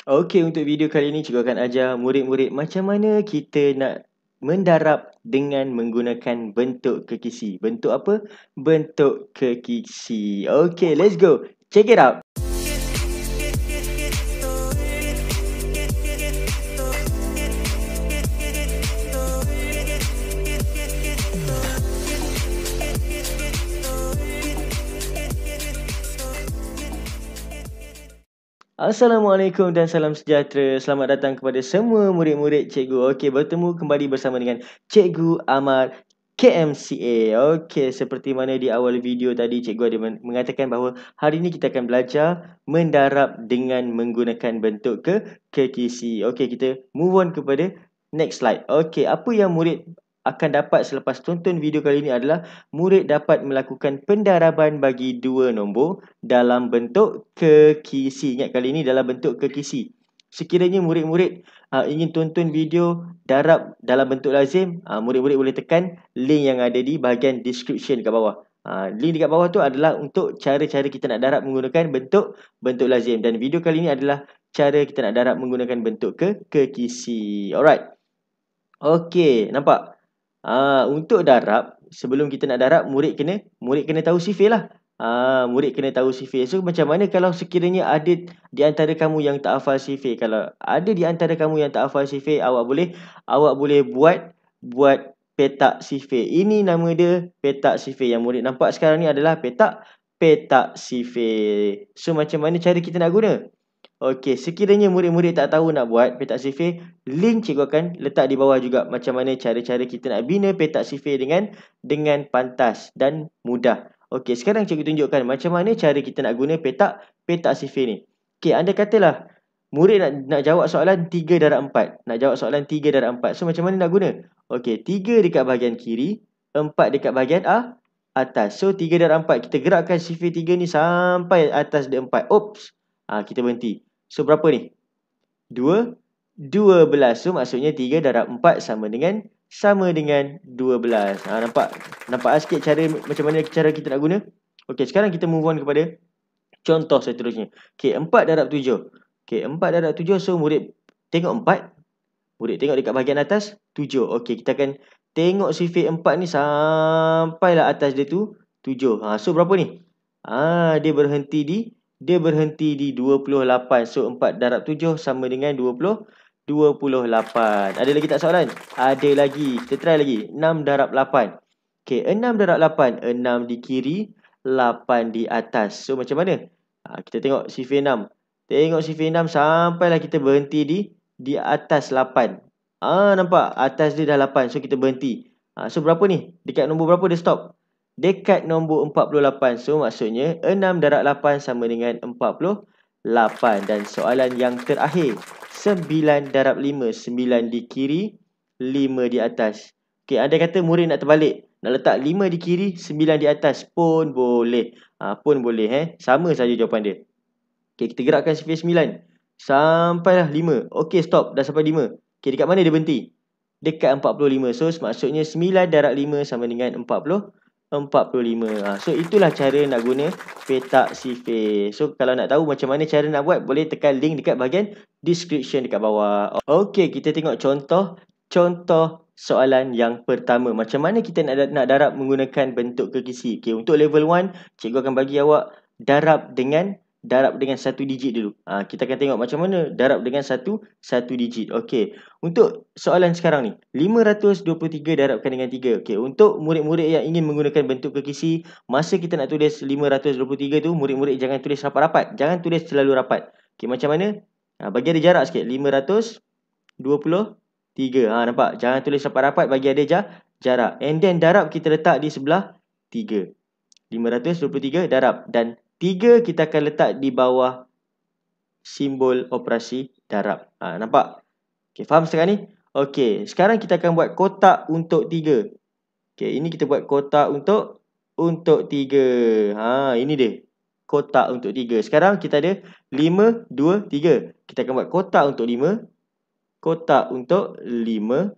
Okey, untuk video kali ini cikgu akan ajar murid-murid macam mana kita nak mendarab dengan menggunakan bentuk kekisi. Bentuk apa? Bentuk kekisi. Okey, let's go. Check it out. Assalamualaikum dan salam sejahtera. Selamat datang kepada semua murid-murid cikgu. Okey, bertemu kembali bersama dengan Cikgu Amar KMCA. Okey, seperti mana di awal video tadi cikgu ada mengatakan bahawa hari ini kita akan belajar mendarab dengan menggunakan bentuk kekisi. Okey, kita move on kepada next slide. Okey, apa yang murid akan dapat selepas tonton video kali ini adalah murid dapat melakukan pendaraban bagi dua nombor dalam bentuk kekisi. Ingat, kali ini dalam bentuk kekisi. Sekiranya murid-murid ingin tonton video darab dalam bentuk lazim, murid-murid boleh tekan link yang ada di bahagian description kat bawah. Link dekat bawah tu adalah untuk cara-cara kita nak darab menggunakan bentuk lazim. Dan video kali ini adalah cara kita nak darab menggunakan bentuk kekisi. Alright. Okey, nampak? Untuk darab, sebelum kita nak darab, murid kena tahu sifir lah. Murid kena tahu sifir. So macam mana kalau sekiranya ada di antara kamu yang tak hafal sifir? Kalau ada di antara kamu yang tak hafal sifir, awak boleh buat petak sifir. Ini nama dia petak sifir. Yang murid nampak sekarang ni adalah petak sifir. So macam mana cara kita nak guna? Okey, sekiranya murid-murid tak tahu nak buat petak sifir, link cikgu akan letak di bawah juga macam mana cara-cara kita nak bina petak sifir dengan pantas dan mudah. Okey, sekarang cikgu tunjukkan macam mana cara kita nak guna petak sifir ni. Okey, anda katalah murid nak jawab soalan 3 darab 4. Nak jawab soalan 3 darab 4. So macam mana nak guna? Okey, 3 dekat bahagian kiri, 4 dekat bahagian atas. So 3 darab 4, kita gerakkan sifir 3 ni sampai atas dia 4. Oops. Kita berhenti. So berapa ni? 12. So maksudnya 3 darab 4 sama dengan 12. Nampak sikit cara macam mana cara kita nak guna? Okey, sekarang kita move on kepada contoh seterusnya. Okey, 4 darab 7. Okey, 4 darab 7, so murid tengok 4. Murid tengok dekat bahagian atas 7. Okey, kita akan tengok sifir 4 ni sampailah atas dia tu 7. So berapa ni? Dia berhenti di 28. So 4 darab 7 sama dengan 28. Ada lagi tak soalan? Ada lagi. Kita try lagi. 6 darab 8. Okey, 6 darab 8. 6 di kiri, 8 di atas. So macam mana? Kita tengok sifir 6. Tengok sifir 6 sampailah kita berhenti di atas 8. Nampak? Atas dia dah 8. So kita berhenti. So berapa ni? Dekat nombor berapa dia stop? Dekat nombor 48. So maksudnya 6 darab 8 sama dengan 48. Dan soalan yang terakhir, 9 darab 5. 9 di kiri, 5 di atas. Okey, anda kata murid nak terbalik, nak letak 5 di kiri, 9 di atas pun boleh. Sama saja jawapan dia. Okey, kita gerakkan sifir 9 sampailah 5. Okey, stop. Dah sampai 5. Okey, dekat mana dia berhenti? Dekat 45. So maksudnya 9 darab 5 sama dengan 45. So itulah cara nak guna petak sifir. So kalau nak tahu macam mana cara nak buat, boleh tekan link dekat bahagian description dekat bawah. Okey, kita tengok contoh soalan yang pertama. Macam mana kita nak darab menggunakan bentuk kekisi? Okey, untuk level 1, cikgu akan bagi awak darab dengan satu digit dulu. Kita akan tengok macam mana darab dengan satu digit. Okey, untuk soalan sekarang ni, 523 darabkan dengan 3. Okey, untuk murid-murid yang ingin menggunakan bentuk kekisi, masa kita nak tulis 523 tu, murid-murid jangan tulis rapat-rapat. Jangan tulis terlalu rapat. Okey, macam mana? Bagi ada jarak sikit. 523. Nampak? Jangan tulis rapat-rapat, bagi ada jarak. And then darab kita letak di sebelah 3. 523 darab. Dan 3 kita akan letak di bawah simbol operasi darab. Nampak? Okey, faham sekarang ni? Okey, sekarang kita akan buat kotak untuk 3. Okey, ini kita buat kotak untuk 3. Ini dia. Kotak untuk 3. Sekarang kita ada 5, 2, 3. Kita akan buat kotak untuk 5. Kotak untuk 5.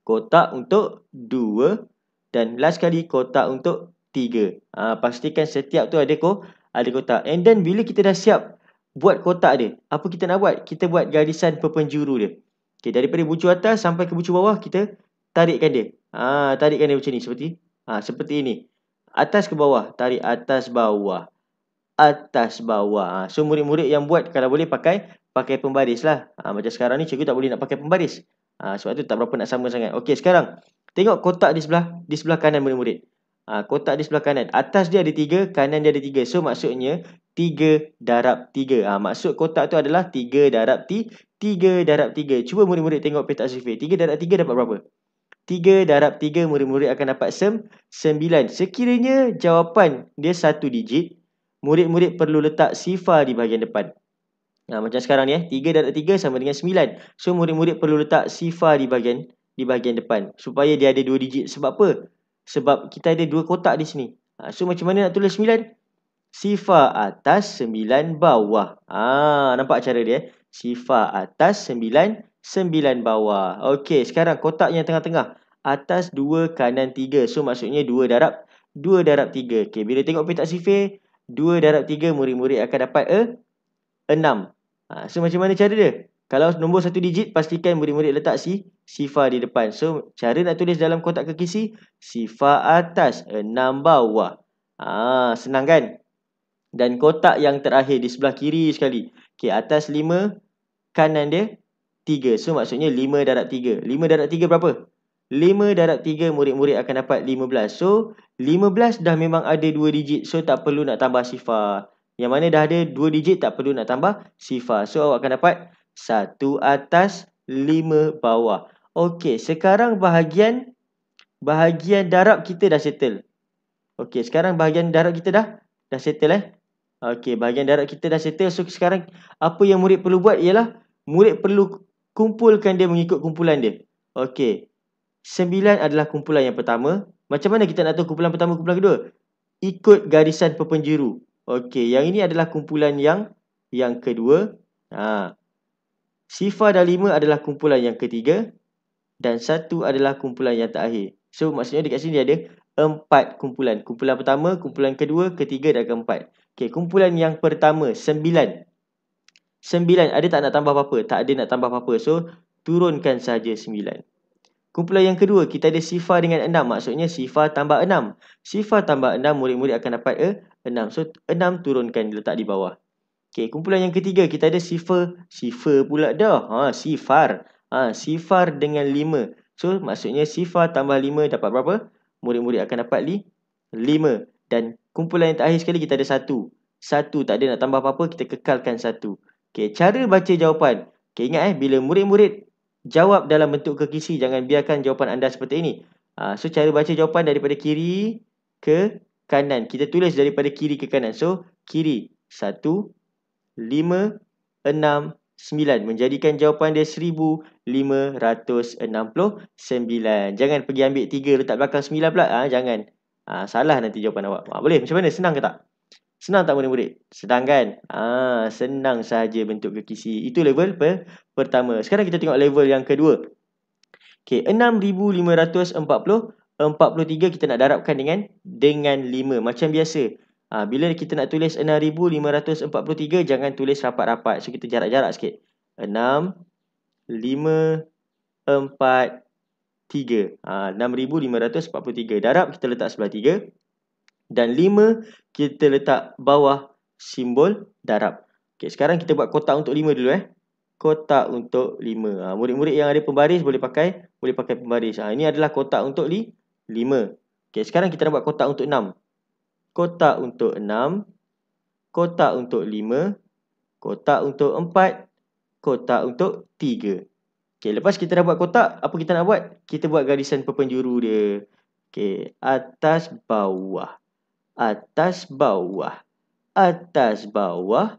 Kotak untuk 2. Dan last kali kotak untuk 3. Pastikan setiap tu ada kotak. And then bila kita dah siap buat kotak dia. Apa kita nak buat? Kita buat garisan perpenjuru dia. Okay, daripada bucu atas sampai ke bucu bawah, kita tarikkan dia. Tarikkan dia macam ni, seperti ini. Atas ke bawah, tarik atas bawah. Atas bawah. So murid-murid yang buat kalau boleh pakai pembaris lah. Macam sekarang ni cikgu tak boleh nak pakai pembaris. Sebab tu tak berapa nak sama sangat. Okey, sekarang tengok kotak di sebelah kanan murid-murid. Kotak di sebelah kanan. Atas dia ada 3, kanan dia ada 3. So maksudnya 3 darab 3. Maksud kotak tu adalah 3 darab 3. Cuba murid-murid tengok petak sifir. 3 darab 3 dapat berapa? 3 darab 3 murid-murid akan dapat 9. Sekiranya jawapan dia 1 digit, murid-murid perlu letak sifar di bahagian depan. Macam sekarang ni 3 darab 3 sama dengan 9. So murid-murid perlu letak sifar di bahagian depan supaya dia ada 2 digit. Sebab apa? Sebab kita ada 2 kotak di sini. So macam mana nak tulis 9? Sifar atas 9 bawah. Nampak cara dia? Sifar atas 9 bawah. Okey, sekarang kotak yang tengah-tengah. Atas 2, kanan 3. So maksudnya 2 darab 3. Okey, bila tengok petak sifir, 2 darab 3 murid-murid akan dapat 6. So macam mana cara dia? Kalau nombor 1 digit, pastikan murid-murid letak sifar di depan. So cara nak tulis dalam kotak kekisi, sifar atas 6 bawah. Senang kan? Dan kotak yang terakhir di sebelah kiri sekali. Okey, atas 5, kanan dia 3. So maksudnya 5 darab 3. 5 darab 3 berapa? 5 darab 3 murid-murid akan dapat 15. So 15 dah memang ada 2 digit. So tak perlu nak tambah sifar. Yang mana dah ada 2 digit, tak perlu nak tambah sifar. So awak akan dapat 1 atas 5 bawah. Okey, sekarang bahagian darab kita dah settle. Okey, sekarang bahagian darab kita dah settle Okey, bahagian darab kita dah settle. So sekarang apa yang murid perlu buat ialah murid perlu kumpulkan dia mengikut kumpulan dia. Okey, 9 adalah kumpulan yang pertama. Macam mana kita nak tahu kumpulan pertama, kumpulan kedua? Ikut garisan perpenjuru. Okey, yang ini adalah kumpulan yang kedua. Sifar dan 5 adalah kumpulan yang ketiga. Dan 1 adalah kumpulan yang terakhir. So maksudnya dekat sini ada 4 kumpulan. Kumpulan pertama, kumpulan kedua, ketiga dan keempat. Okey, kumpulan yang pertama 9. 9 ada tak nak tambah apa-apa? Tak ada nak tambah apa-apa. So turunkan saja 9. Kumpulan yang kedua, kita ada sifar dengan 6. Maksudnya sifar tambah 6. Sifar tambah 6, murid-murid akan dapat 6. So 6 turunkan, letak di bawah. Okey, kumpulan yang ketiga, kita ada sifar pula dah. Sifar. Sifar dengan 5. So maksudnya sifar tambah 5 dapat berapa? Murid-murid akan dapat 5. Dan kumpulan yang terakhir sekali kita ada 1. 1 tak ada nak tambah apa-apa, kita kekalkan 1. Okey, cara baca jawapan. Okey, ingat bila murid-murid jawab dalam bentuk kekisi, jangan biarkan jawapan anda seperti ini. So cara baca jawapan daripada kiri ke kanan. Kita tulis daripada kiri ke kanan. So kiri 1, 5, 6, 9. Menjadikan jawapan dia 1569. Jangan pergi ambil 3 letak belakang 9 pula. Jangan. Salah nanti jawapan awak. Boleh? Macam mana? Senang ke tak? Senang tak murid-murid? Senang kan? Senang sahaja bentuk kekisi. Itu level pertama. Sekarang kita tengok level yang kedua. Okey, 6543 kita nak darabkan dengan 5. Macam biasa. Bila kita nak tulis 6543, jangan tulis rapat-rapat. So kita jarak-jarak sikit. 6, 5, 4, 3. 6543. Darab kita letak sebelah 3. Dan 5 kita letak bawah simbol darab. Okey, sekarang kita buat kotak untuk 5 dulu Kotak untuk 5. Murid-murid yang ada pembaris boleh pakai pembaris. Ini adalah kotak untuk 5. Okey, sekarang kita nak buat kotak untuk 6. Kotak untuk 6, kotak untuk 5, kotak untuk 4, kotak untuk 3. Okey, lepas kita dah buat kotak, apa kita nak buat? Kita buat garisan perpenjuru dia. Okey, atas bawah. Atas bawah. Atas bawah.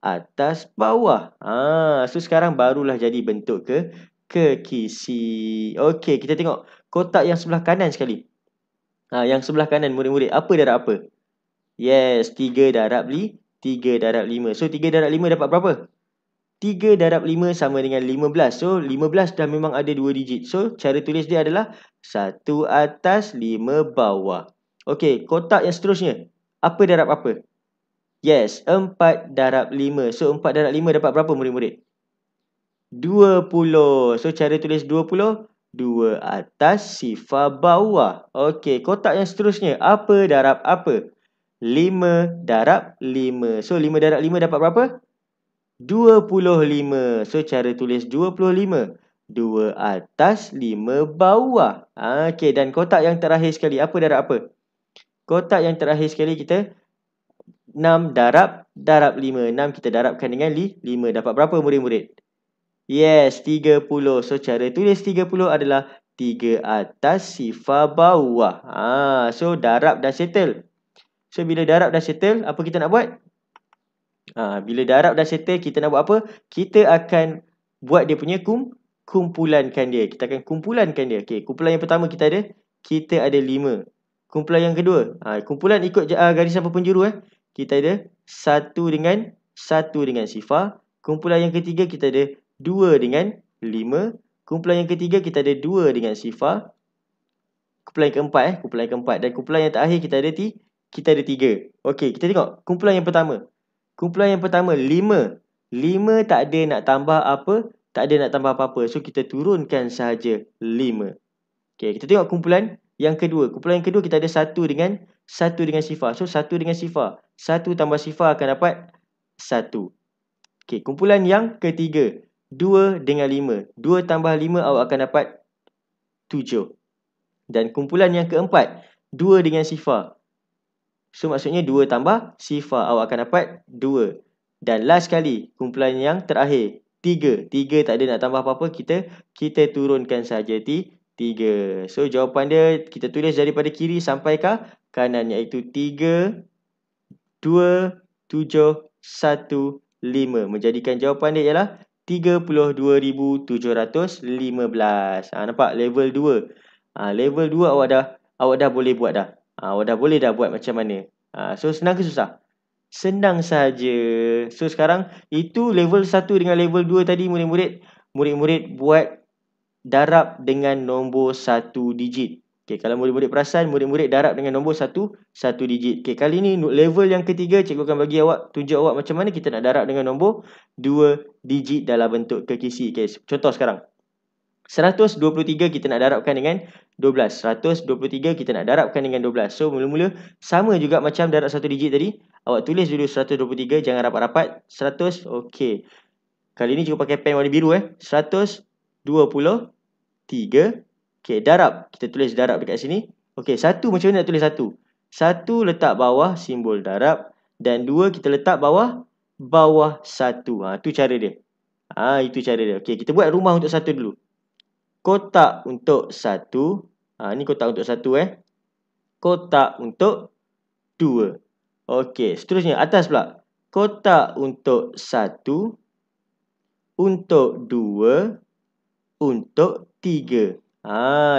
Atas bawah. So sekarang barulah jadi bentuk kekisi. Okey, kita tengok kotak yang sebelah kanan sekali. Yang sebelah kanan murid-murid, apa darab apa? Yes, 3 darab 5. So 3 darab 5 dapat berapa? 3 darab 5 sama dengan 15. So 15 dah memang ada 2 digit. So cara tulis dia adalah 1 atas 5 bawah. Okey, kotak yang seterusnya. Apa darab apa? Yes, 4 darab 5. So 4 darab 5 dapat berapa murid-murid? 20. So cara tulis 20, 2 atas sifar bawah. Okey, kotak yang seterusnya, apa darab apa? 5 darab 5. So 5 darab 5 dapat berapa? 25. So cara tulis 25, 2 atas 5 bawah. Okey, dan kotak yang terakhir sekali, apa darab apa? Kotak yang terakhir sekali kita 6 darab 5. 6 kita darabkan dengan 5. Dapat berapa murid-murid? Yes, 30. So cara tulis 30 adalah 3 atas sifar bawah. So darab dah settle. So bila darab dah settle, apa kita nak buat? Bila darab dah settle, kita nak buat apa? Kita akan buat dia punya kumpulankan dia. Kita akan kumpulankan dia. Okey, kumpulan yang pertama kita ada 5. Kumpulan yang kedua, kumpulan ikut garisan penjuru Kita ada 1 dengan sifar. Kumpulan yang ketiga kita ada 2 dengan 5. Kumpulan yang ketiga kita ada 2 dengan sifar. Kumpulan yang keempat dan kumpulan yang terakhir kita ada 3. Okey, kita tengok kumpulan yang pertama. Kumpulan yang pertama 5. 5 tak ada nak tambah apa? Tak ada nak tambah apa-apa. So kita turunkan sahaja 5. Okey, kita tengok kumpulan yang kedua. Kumpulan yang kedua kita ada 1 dengan sifar. So 1 dengan sifar. 1 tambah sifar akan dapat 1. Okey, kumpulan yang ketiga 2 dengan 5. 2 tambah 5 awak akan dapat 7. Dan kumpulan yang keempat 2 dengan sifar. So maksudnya 2 tambah sifar awak akan dapat 2. Dan last sekali kumpulan yang terakhir 3. 3 tak ada nak tambah apa-apa, kita turunkan saja 3. So jawapan dia kita tulis daripada kiri sampai ke kanan, iaitu 3, 2, 7, 1, 5. Menjadikan jawapan dia ialah 32,715. Nampak level 2. Level 2 awak dah boleh buat dah. Awak dah boleh dah buat macam mana. So senang ke susah? Senang saja. So sekarang itu level 1 dengan level 2 tadi murid-murid buat darab dengan nombor 1 digit. Okey, kalau murid-murid perasan, murid-murid darab dengan nombor 1 digit. Okey, kali ni level yang ketiga cikgu akan tunjuk awak macam mana kita nak darab dengan nombor 2 digit dalam bentuk kekisi. Okey, contoh sekarang. 123 kita nak darabkan dengan 12. 123 kita nak darabkan dengan 12. So mula-mula sama juga macam darab 1 digit tadi. Awak tulis dulu 123, jangan rapat-rapat. 100, okey. Kali ni cikgu pakai pen warna biru 123. Okey, darab. Kita tulis darab dekat sini. Okey, 1 macam mana nak tulis 1? 1 letak bawah simbol darab dan 2 kita letak bawah 1. Tu cara dia. Itu cara dia. Okey, kita buat rumah untuk 1 dulu. Kotak untuk 1. Ni kotak untuk 1 Kotak untuk 2. Okey, seterusnya atas pula. Kotak untuk 1, untuk 2, untuk 3.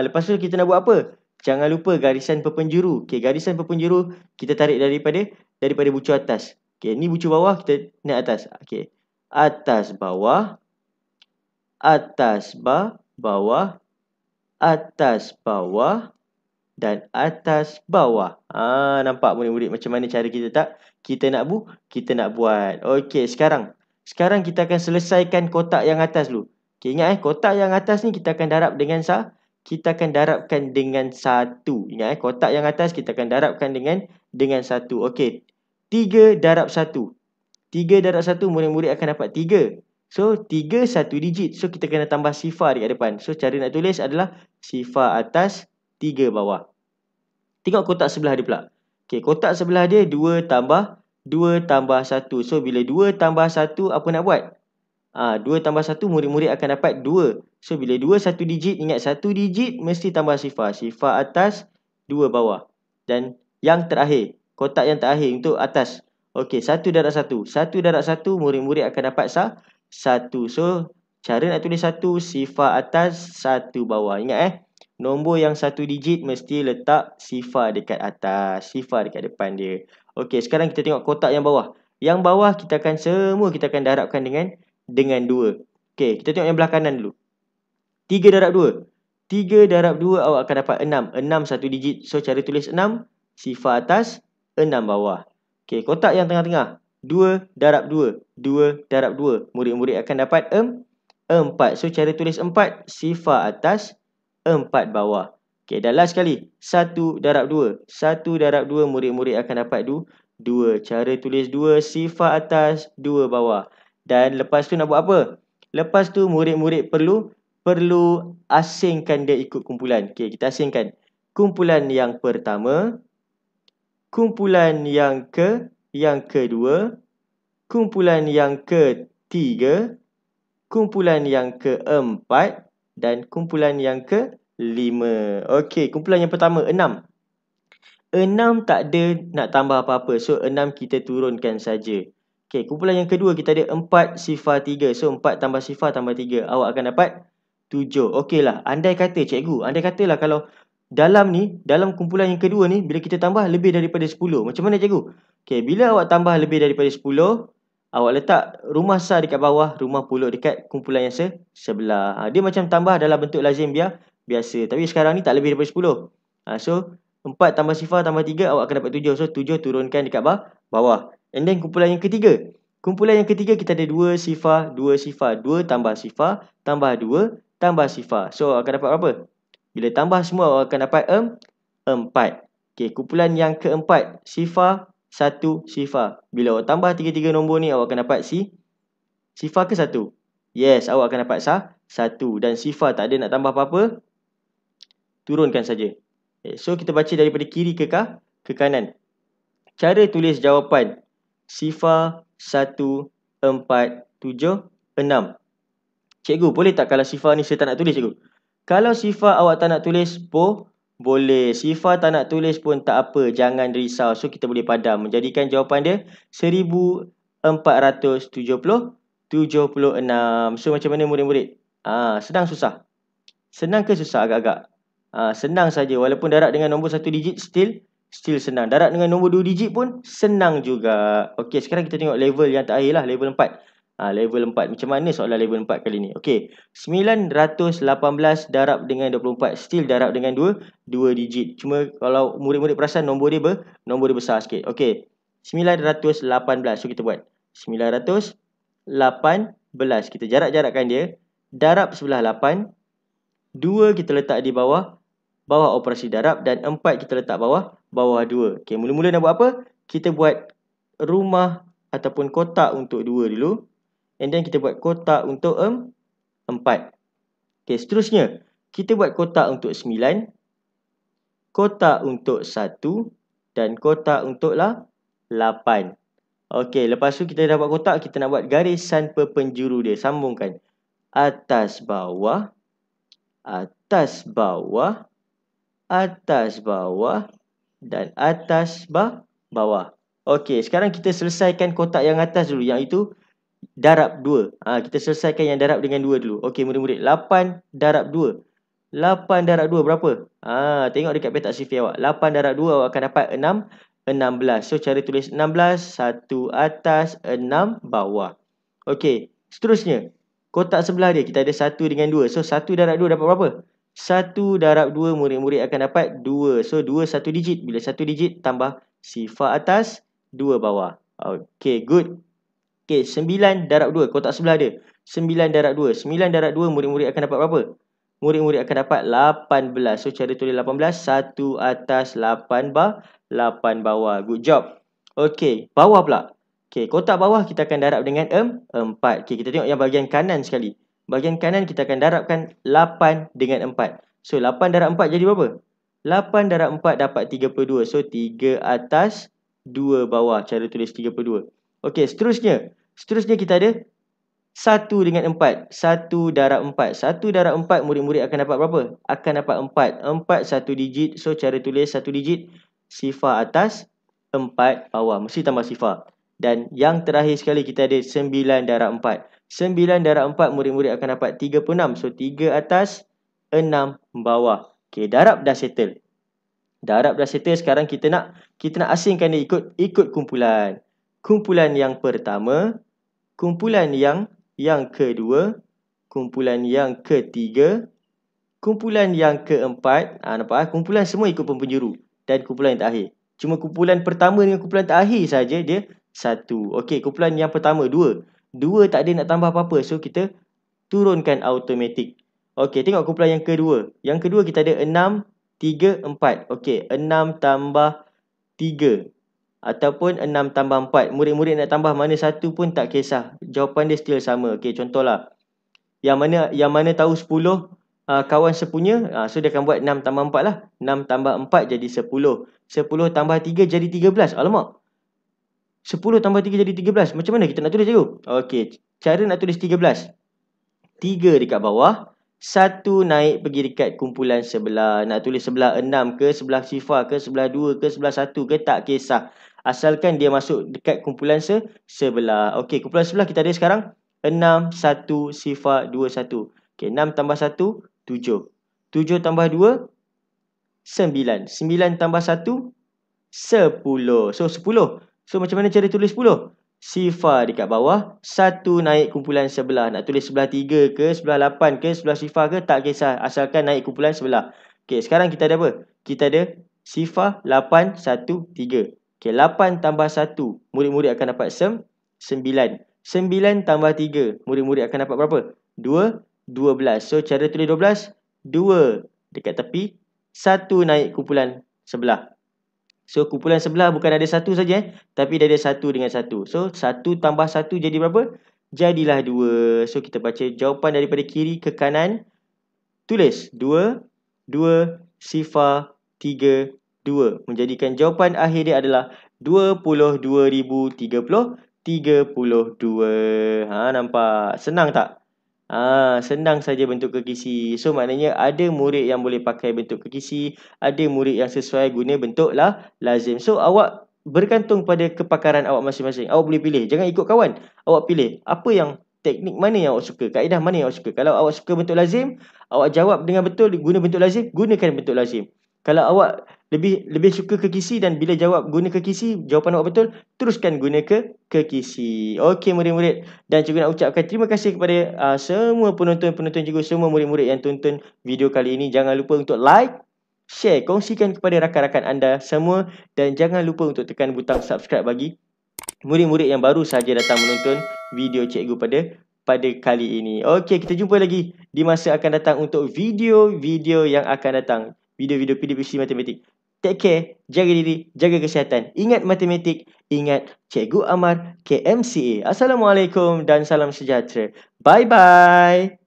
Lepas tu kita nak buat apa? Jangan lupa garisan perpenjuru. Okey, garisan perpenjuru kita tarik daripada bucu atas. Okey, ni bucu bawah, kita naik atas. Okey. Atas bawah. Atas bawah. Atas bawah dan atas bawah. Nampak murid-murid macam mana cara kita nak buat. Okey, sekarang kita akan selesaikan kotak yang atas dulu. Okey, ingat kotak yang atas ni kita akan darabkan dengan 1. Ingat kotak yang atas kita akan darabkan dengan 1. Okey. 3 darab 1. 3 darab 1 murid-murid akan dapat 3. So 3 1 digit. So kita kena tambah sifar dekat depan. So cara nak tulis adalah sifar atas 3 bawah. Tengok kotak sebelah dia pula. Okey, kotak sebelah dia 2 tambah 1. So bila 2 tambah 1 apa nak buat? 2 tambah 1 murid-murid akan dapat 2. So bila 2 1 digit, ingat 1 digit mesti tambah sifar. Sifar atas 2 bawah. Dan yang terakhir, kotak yang terakhir untuk atas. Okey, 1 darab 1. 1 darab 1 murid-murid akan dapat 1. So cara nak tulis 1, sifar atas 1 bawah. Ingat nombor yang 1 digit mesti letak sifar dekat atas, sifar dekat depan dia. Okey, sekarang kita tengok kotak yang bawah. Yang bawah kita akan darabkan dengan 2. Okey, kita tengok yang belah kanan dulu. 3 darab 2. 3 darab 2 awak akan dapat 6. 6 1 digit. So cara tulis 6, sifar atas 6 bawah. Okey, kotak yang tengah-tengah. 2 darab 2. 2 darab 2. Murid-murid akan dapat 4. So, cara tulis 4, sifar atas, 4 bawah. Okey, dan last sekali. 1 darab 2. 1 darab 2, murid-murid akan dapat 2. Cara tulis 2, sifar atas, 2 bawah. Dan lepas tu nak buat apa? Lepas tu, murid-murid perlu asingkan dia ikut kumpulan. Okey, kita asingkan. Kumpulan yang pertama, kumpulan yang kedua, kumpulan yang ketiga, kumpulan yang keempat dan kumpulan yang kelima. Okey, kumpulan yang pertama 6. 6 tak ada nak tambah apa-apa. So 6 kita turunkan saja. Okey, kumpulan yang kedua kita ada 4 sifar 3. So 4 tambah sifar tambah 3. Awak akan dapat 7. Okeylah, andai kata cikgu, andai katalah kalau dalam kumpulan yang kedua ni, bila kita tambah lebih daripada 10. Macam mana cikgu? Okey, bila awak tambah lebih daripada 10, awak letak rumah sar dekat bawah, rumah puluk dekat kumpulan yang sebelah. Dia macam tambah dalam bentuk lazim biasa. Tapi sekarang ni tak lebih daripada 10. So 4 tambah sifar tambah 3, awak akan dapat 7. So 7 turunkan dekat bawah. And then kumpulan yang ketiga. Kumpulan yang ketiga kita ada 2 sifar, 2 sifar. 2 tambah sifar, tambah 2, tambah sifar. So akan dapat berapa? Bila tambah semua, awak akan dapat 4. Okey, kumpulan yang keempat, sifar, 1 sifar. Bila awak tambah 3 nombor ni, awak akan dapat sifar ke 1? Yes, awak akan dapat 1. Dan sifar tak ada nak tambah apa-apa. Turunkan saja. Okay, so kita baca daripada kiri ke kanan. Cara tulis jawapan. Sifar 1, 4, 7, 6. Cikgu, boleh tak kalau sifar ni saya tak nak tulis, cikgu? Kalau sifar awak tak nak tulis, boleh. Sifar tak nak tulis pun tak apa. Jangan risau. So, kita boleh padam. Menjadikan jawapan dia 1476. So, macam mana murid-murid? Senang susah? Senang ke susah agak-agak? Senang saja. Walaupun darab dengan nombor 1 digit, still senang. Darab dengan nombor 2 digit pun senang juga. Okey, sekarang kita tengok level yang terakhir lah. Level 4. Level 4. Macam mana soalan level 4 kali ni? Okey. 918 darab dengan 24. Still darab dengan 2 digit. Cuma kalau murid-murid perasan nombor dia besar sikit. Okey. 918. So kita buat 918. Kita jarak-jarakkan dia. Darab sebelah 8. 2 kita letak di bawah operasi darab. Dan 4 kita letak bawah 2. Okey, mula-mula nak buat apa? Kita buat rumah ataupun kotak untuk 2 dulu. And then kita buat kotak untuk 4. Okey, seterusnya kita buat kotak untuk 9, kotak untuk 1 dan kotak untuk 8. Okey, lepas tu kita dah buat kotak, kita nak buat garisan perpenjuru dia. Sambungkan. Atas bawah, atas bawah, atas bawah dan atas bawah. Okey, sekarang kita selesaikan kotak yang atas dulu, yang itu darab 2. Kita selesaikan yang darab dengan 2 dulu. Okey, murid-murid. 8 darab 2. 8 darab 2 berapa? Tengok dekat petak sifir awak. 8 darab 2 awak akan dapat 16. So, cara tulis 16. 1 atas, 6 bawah. Okey, seterusnya. Kotak sebelah dia, kita ada 1 dengan 2. So, 1 darab 2 dapat berapa? 1 darab 2, murid-murid akan dapat 2. So, 2 1 digit. Bila 1 digit, tambah sifar atas, 2 bawah. Okey, good. Okey, 9 darab 2. Kotak sebelah dia. 9 darab 2. 9 darab 2, murid-murid akan dapat berapa? Murid-murid akan dapat 18. So, cara tulis 18. 1 atas, 8 bawah. Good job. Okey, bawah pula. Okey, kotak bawah kita akan darab dengan 4. Okey, kita tengok yang bahagian kanan sekali. Bahagian kanan kita akan darabkan 8 dengan 4. So, 8 darab 4 jadi berapa? 8 darab 4 dapat 32. So, 3 atas, 2 bawah. Cara tulis 32. Okey, seterusnya. Seterusnya kita ada 1 dengan 4. 1 darab 4. 1 darab 4, murid-murid akan dapat berapa? Akan dapat 4. 4 1 digit. So, cara tulis 1 digit. Sifar atas, 4 bawah. Mesti tambah sifar. Dan yang terakhir sekali kita ada 9 darab 4. 9 darab 4, murid-murid akan dapat 36. So, 3 atas, 6 bawah. Okey, darab dah settle. Darab dah settle. Sekarang kita nak asingkan dia ikut kumpulan. Kumpulan yang pertama, kumpulan yang kedua, kumpulan yang ketiga, kumpulan yang keempat. Nampak? Kumpulan semua ikut penjuru. Dan kumpulan yang terakhir. Cuma kumpulan pertama dengan kumpulan terakhir saja dia 1. Okey, kumpulan yang pertama 2. 2 tak ada nak tambah apa-apa. So kita turunkan automatik. Okey, tengok kumpulan yang kedua. Yang kedua kita ada 6, 3, 4. Okey, 6 tambah 3 ataupun 6 tambah 4. Murid-murid nak tambah mana satu pun tak kisah. Jawapan dia still sama. Okey, contohlah. Yang mana tahu 10 kawan sepunya, so dia akan buat 6 tambah 4 lah. 6 tambah 4 jadi 10. 10 tambah 3 jadi 13. Alamak. 10 tambah 3 jadi 13. Macam mana kita nak tulis, cikgu? Okey, cara nak tulis 13. 3 dekat bawah, 1 naik pergi dekat kumpulan sebelah. Nak tulis sebelah 6 ke, sebelah sifar ke, sebelah 2 ke, sebelah 1 ke, tak kisah. Asalkan dia masuk dekat kumpulan sebelah. Okey, kumpulan sebelah kita ada sekarang 6, 1, sifar, 2, 1. Okey, 6 tambah 1, 7. 7 tambah 2, 9. 9 tambah 1, 10. So, 10. So, macam mana cara tulis 10? Sifar dekat bawah, 1 naik kumpulan sebelah. Nak tulis sebelah 3 ke, sebelah 8 ke, sebelah sifar ke, tak kisah. Asalkan naik kumpulan sebelah. Okey, sekarang kita ada apa? Kita ada sifar 8, 1, 3. Okey, 8 tambah 1, murid-murid akan dapat 9. 9 tambah 3, murid-murid akan dapat berapa? 2, 12. So, cara tulis 12, 2 dekat tepi, 1 naik kumpulan sebelah. So, kumpulan sebelah bukan ada 1 saja, tapi dia ada 1 dengan 1. So, 1 tambah 1 jadi berapa? Jadilah 2. So, kita baca jawapan daripada kiri ke kanan. Tulis 2, 2, sifar, 3, 2. Menjadikan jawapan akhir dia adalah 22,030, 32. Nampak? Senang tak? Senang saja bentuk kekisi. So, maknanya ada murid yang boleh pakai bentuk kekisi, ada murid yang sesuai guna bentuk lazim. So, awak bergantung pada kepakaran awak masing-masing. Awak boleh pilih. Jangan ikut kawan. Awak pilih apa yang teknik mana yang awak suka, kaedah mana yang awak suka. Kalau awak suka bentuk lazim, awak jawab dengan betul guna bentuk lazim, gunakan bentuk lazim. Kalau awak lebih suka kekisi dan bila jawab guna kekisi, jawapan awak betul, teruskan guna kekisi. Okey murid-murid, dan cikgu nak ucapkan terima kasih kepada semua penonton-penonton cikgu, semua murid-murid yang tonton video kali ini. Jangan lupa untuk like, share, kongsikan kepada rakan-rakan anda semua, dan jangan lupa untuk tekan butang subscribe bagi murid-murid yang baru saja datang menonton video cikgu pada kali ini. Okey, kita jumpa lagi di masa akan datang untuk video-video yang akan datang. Video-video PDPC Matematik. Take care, jaga diri, jaga kesihatan. Ingat matematik, ingat Cikgu Amar KMCA. Assalamualaikum dan salam sejahtera. Bye-bye.